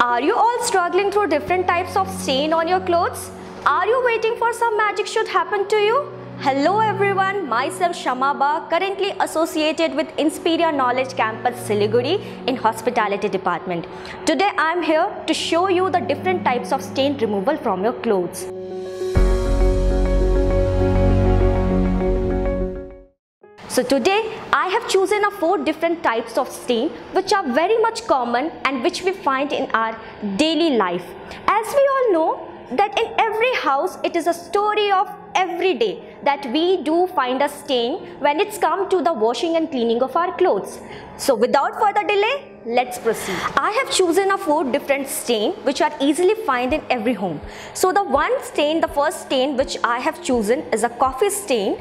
Are you all struggling through different types of stain on your clothes? Are you waiting for some magic should happen to you? Hello everyone, myself Shamaba, currently associated with Inspiria Knowledge Campus Siliguri in Hospitality Department. Today I am here to show you the different types of stain removal from your clothes. So today I have chosen 4 different types of stain which are very much common and which we find in our daily life. As we all know that in every house it is a story of every day that we do find a stain when it's come to the washing and cleaning of our clothes. So without further delay, let's proceed. I have chosen 4 different stains which are easily found in every home. So the first stain which I have chosen is a coffee stain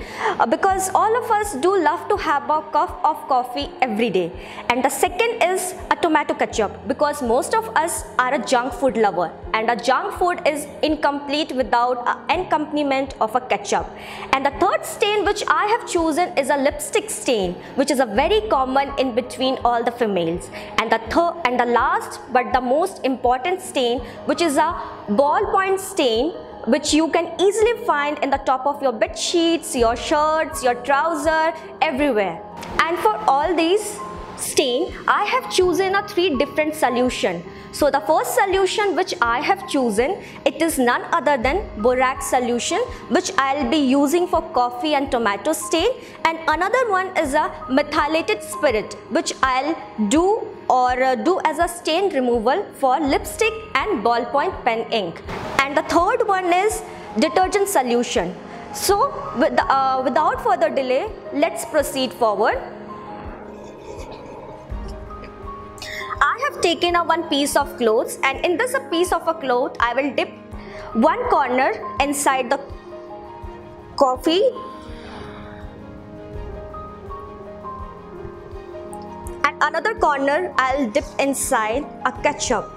because all of us do love to have a cup of coffee every day. And the second is a tomato ketchup because most of us are a junk food lover and a junk food is incomplete without an accompaniment of a ketchup. And the third stain which I have chosen is a lipstick stain which is a very common in between all the females. And the last but the most important stain which is a ballpoint stain which you can easily find in the top of your bed sheets, your shirts, your trouser, everywhere. And for all these stain I have chosen 3 different solution. So the first solution which I have chosen, it is none other than borax solution which I'll be using for coffee and tomato stain, and another one is a methylated spirit which I'll do as a stain removal for lipstick and ballpoint pen ink, and the third one is detergent solution. So without further delay, let's proceed forward. I have taken one piece of clothes, and in this piece of a cloth I will dip one corner inside the coffee and another corner I'll dip inside a ketchup.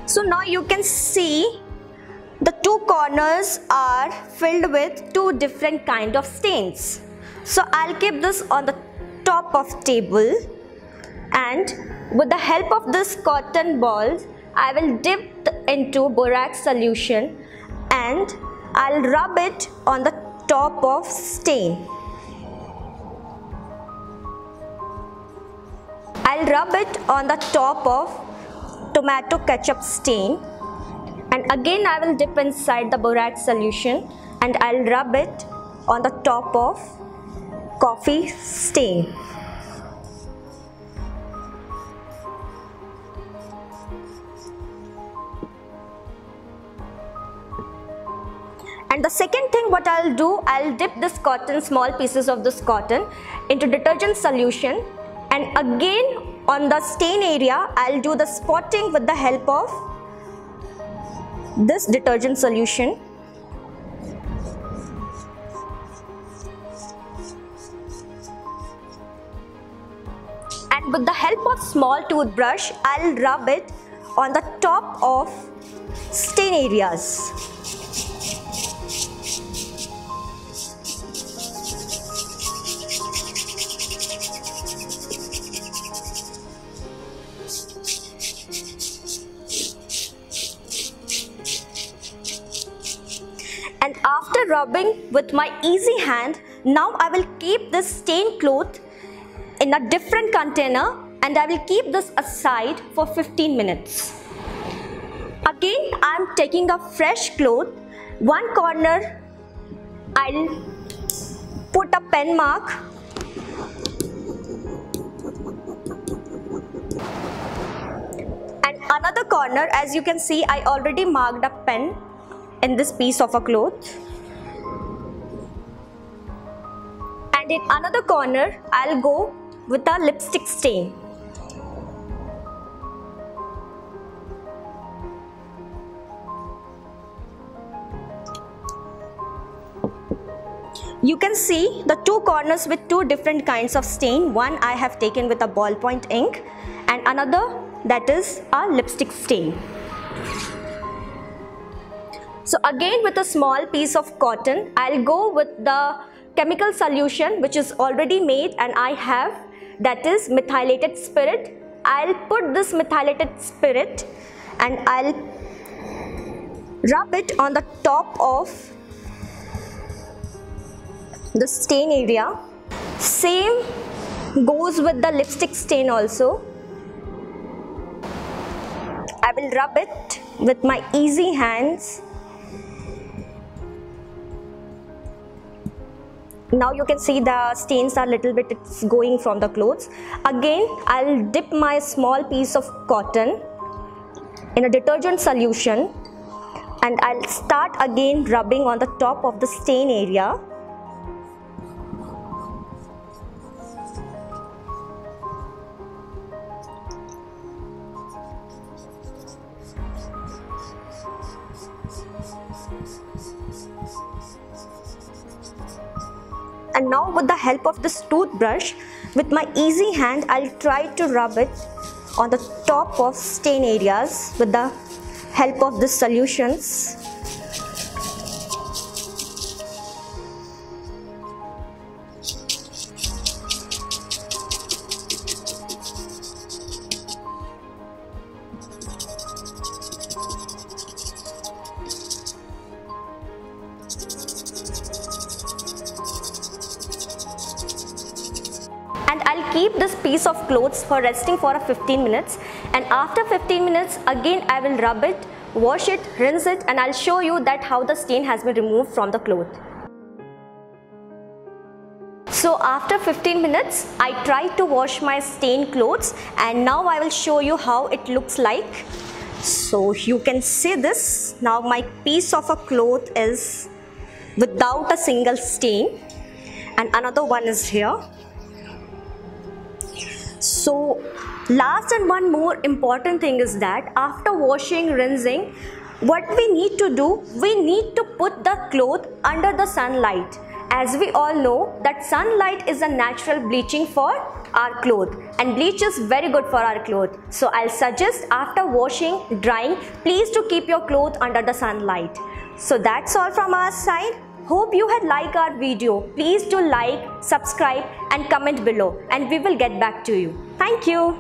So now you can see the 2 corners are filled with 2 different kind of stains. So I'll keep this on the top of table, and with the help of this cotton balls I will dip into borax solution and I'll rub it on the top of stain. I'll rub it on the top of tomato ketchup stain, and again I will dip inside the borax solution and I'll rub it on the top of coffee stain. And the second thing what I'll do, I'll dip this cotton, small pieces of this cotton into detergent solution, and again on the stain area I'll do the spotting with the help of this detergent solution. And with the help of small toothbrush I'll rub it on the top of stain areas. And after rubbing with my easy hand, now I will keep this stained cloth in a different container and I will keep this aside for 15 minutes. Again I am taking a fresh cloth, one corner I'll put a pen mark and another corner, as you can see I already marked a pen in this piece of a cloth, and in another corner I'll go with a lipstick stain. You can see the 2 corners with 2 different kinds of stain. One I have taken with a ballpoint ink and another that is a lipstick stain. So again with a small piece of cotton I'll go with the chemical solution which is already made, and I have that is methylated spirit. I'll put this methylated spirit and I'll rub it on the top of the stain area. Same goes with the lipstick stain also. I will rub it with my easy hands. Now you can see the stains are little bit, it's going from the clothes. Again, I'll dip my small piece of cotton in a detergent solution and I'll start again rubbing on the top of the stain area. And now with the help of this toothbrush, with my easy hand, I'll try to rub it on the top of stain areas with the help of these solutions. And I'll keep this piece of clothes for resting for 15 minutes, and after 15 minutes again I will rub it, wash it, rinse it, and I'll show you that how the stain has been removed from the cloth. So after 15 minutes I tried to wash my stained clothes, and now I will show you how it looks like. So you can see this. Now my piece of a cloth is without a single stain, and another one is here. So last and one more important thing is that after washing, rinsing, what we need to do, we need to put the cloth under the sunlight. As we all know that sunlight is a natural bleaching for our cloth, and bleach is very good for our cloth. So I'll suggest after washing, drying, please to keep your cloth under the sunlight. So that's all from our side. Hope you had liked our video. Please do like, subscribe and comment below, and we will get back to you. Thank you.